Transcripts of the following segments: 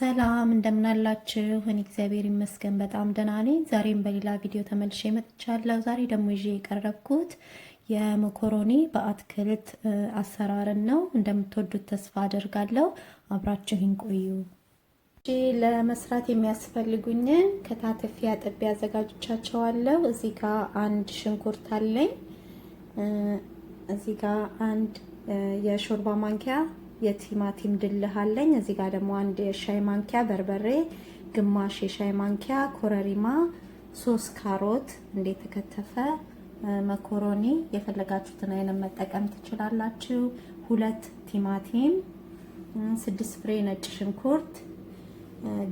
ሰላም እንደምናላችሁ እኔ እግዚአብሔር ይመስገን በጣም ደህና ነኝ። ዛሬም በሌላ ቪዲዮ ተመልሼ መጥቻለሁ። ዛሬ ደግሞ ይዤ የቀረብኩት የመኮረኒ በአትክልት አሰራር ነው። እንደምትወዱት ተስፋ አደርጋለሁ። አብራችሁኝ ቆዩ። ለመስራት የሚያስፈልጉኝ ከታተፊ አጥቤ አዘጋጅቻቸዋለሁ። እዚህ ጋር አንድ ሽንኩርት አለኝ። እዚህ ጋር አንድ የሾርባ ማንኪያ የቲማቲም ድልህ አለኝ። እዚህ ጋር ደግሞ አንድ የሻይ ማንኪያ በርበሬ፣ ግማሽ የሻይ ማንኪያ ኮረሪማ፣ 3 ካሮት እንዴት ተከተፈ፣ መኮረኒ የፈለጋችሁትን አይነት መጠቀም ትችላላችሁ፣ 2 ቲማቲም፣ 6 ፍሬ ነጭ ሽንኩርት፣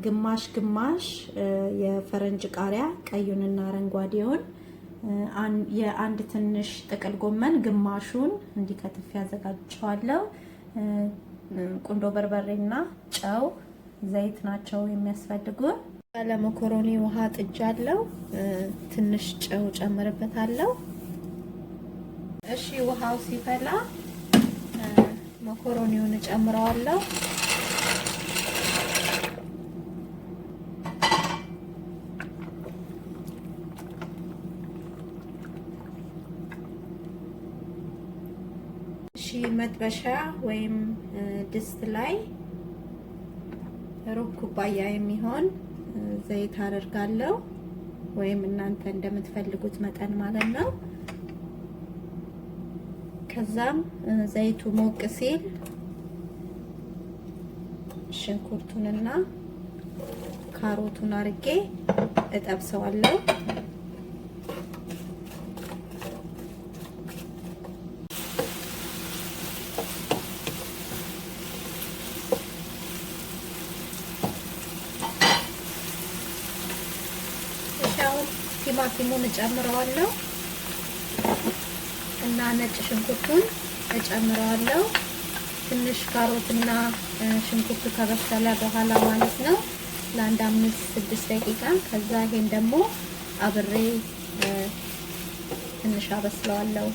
ግማሽ የፈረንጅ ቃሪያ ቀዩንና አረንጓዴውን፣ የአንድ ትንሽ ጥቅል ጎመን ግማሹን እንዲከትፍ ያዘጋጅቻለሁ። ቁንዶ በርበሬና ጨው፣ ዘይት ናቸው የሚያስፈልጉን። ለመኮረኒ ውሃ ጥጃለሁ። ትንሽ ጨው ጨምርበታለሁ። እሺ ውሃው ሲፈላ መኮረኒውን ጨምረዋለሁ። መጥበሻ ወይም ድስት ላይ ሩብ ኩባያ የሚሆን ዘይት አደርጋለሁ፣ ወይም እናንተ እንደምትፈልጉት መጠን ማለት ነው። ከዛም ዘይቱ ሞቅ ሲል ሽንኩርቱንና ካሮቱን አርጌ እጠብሰዋለሁ። ቲማቲሙን እጨምረዋለሁ እና ነጭ ሽንኩርቱን እጨምረዋለሁ። ትንሽ ካሮትና ሽንኩርቱ ከበሰለ በኋላ ማለት ነው ለአንድ 5-6 ደቂቃ። ከዛ ይሄን ደግሞ አብሬ ትንሽ አበስለዋለሁ።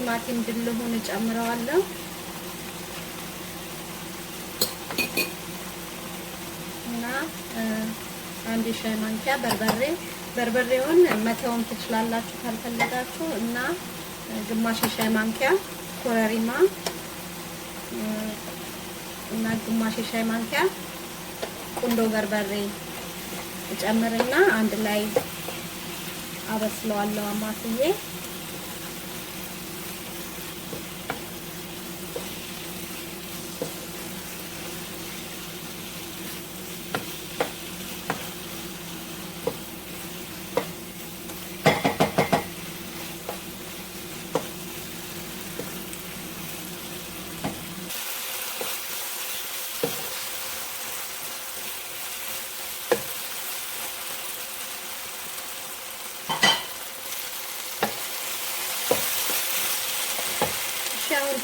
የቲማቲም ድልሁን እጨምረዋለሁ እና አንድ ሻይ ማንኪያ በርበሬውን መተውም ትችላላችሁ ካልፈለጋችሁ፣ እና ግማሽ ሻይ ማንኪያ ኮረሪማ እና ግማሽ ሻይ ማንኪያ ቁንዶ በርበሬ እጨምርና አንድ ላይ አበስለዋለሁ አማስዬ።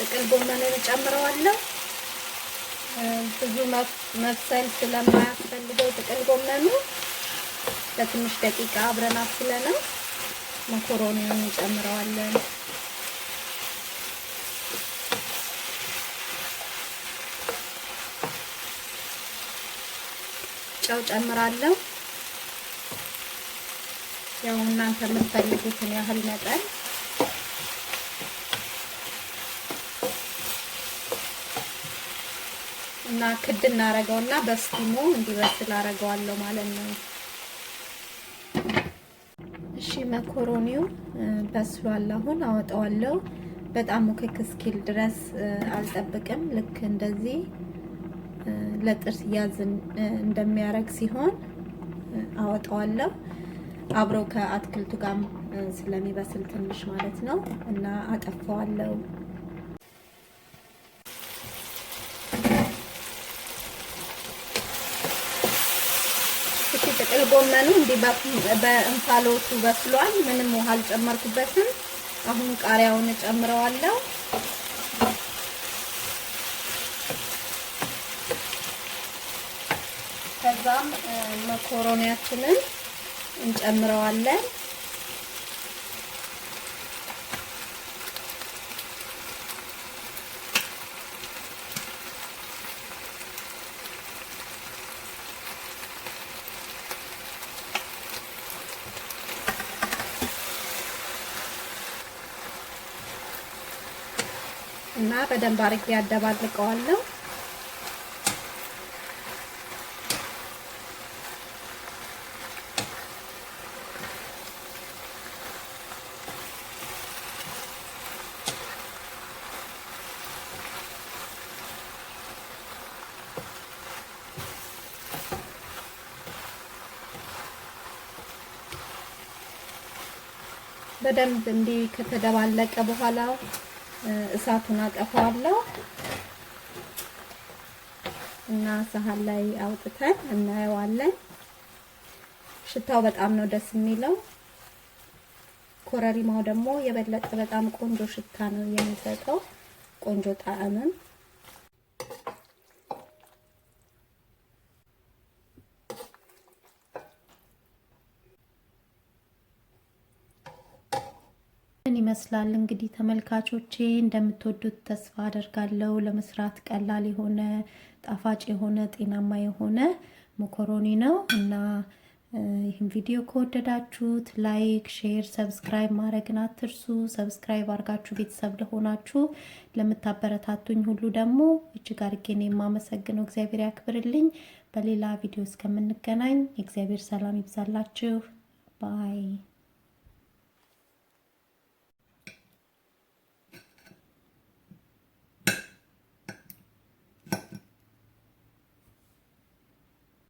ጥቅል ጎመንን ጨምረዋለሁ። ብዙ መብሰል ስለማያስፈልገው ጥቅል ጎመኑ ለትንሽ ደቂቃ አብረን አብስለነው መኮረኒውን ጨምረዋለን። ጨው ጨምራለሁ። ያው እናንተ የምትፈልጉትን ያህል መጠን። እና ክድ እናረጋውና በስቲሙ እንዲበስል አረጋዋለሁ ማለት ነው። እሺ መኮረኒው በስሏል። አሁን አወጣዋለሁ። በጣም ሙክክ እስኪል ድረስ አልጠብቅም። ልክ እንደዚህ ለጥርስ ያዝ እንደሚያረግ ሲሆን አወጣዋለሁ። አብሮ ከአትክልቱ ጋር ስለሚበስል ትንሽ ማለት ነው። እና አጠፋዋለሁ። ጥቅል ጎመኑ እንዲህ በእንፋሎቱ በስሏል። ምንም ውሃ አልጨመርኩበትም። አሁን ቃሪያውን እጨምረዋለሁ። ከዛም መኮረኒያችንን እንጨምረዋለን። እና በደንብ አድርጌ ያደባልቀዋለሁ። በደንብ እንዲህ ከተደባለቀ በኋላ እሳቱን አጠፋዋለሁ እና ሳህን ላይ አውጥተን እናየዋለን። ሽታው በጣም ነው ደስ የሚለው። ኮረሪማው ደግሞ የበለጠ በጣም ቆንጆ ሽታ ነው የሚሰጠው፣ ቆንጆ ጣዕምም። ይመስላል እንግዲህ ተመልካቾቼ እንደምትወዱት ተስፋ አደርጋለሁ። ለመስራት ቀላል የሆነ ጣፋጭ የሆነ ጤናማ የሆነ መኮረኒ ነው እና ይህን ቪዲዮ ከወደዳችሁት ላይክ፣ ሼር፣ ሰብስክራይብ ማድረግን አትርሱ። ሰብስክራይብ አድርጋችሁ ቤተሰብ ለሆናችሁ ለምታበረታቱኝ ሁሉ ደግሞ እጅግ አድርጌ ነው የማመሰግነው። እግዚአብሔር ያክብርልኝ። በሌላ ቪዲዮ እስከምንገናኝ እግዚአብሔር ሰላም ይብዛላችሁ። ባይ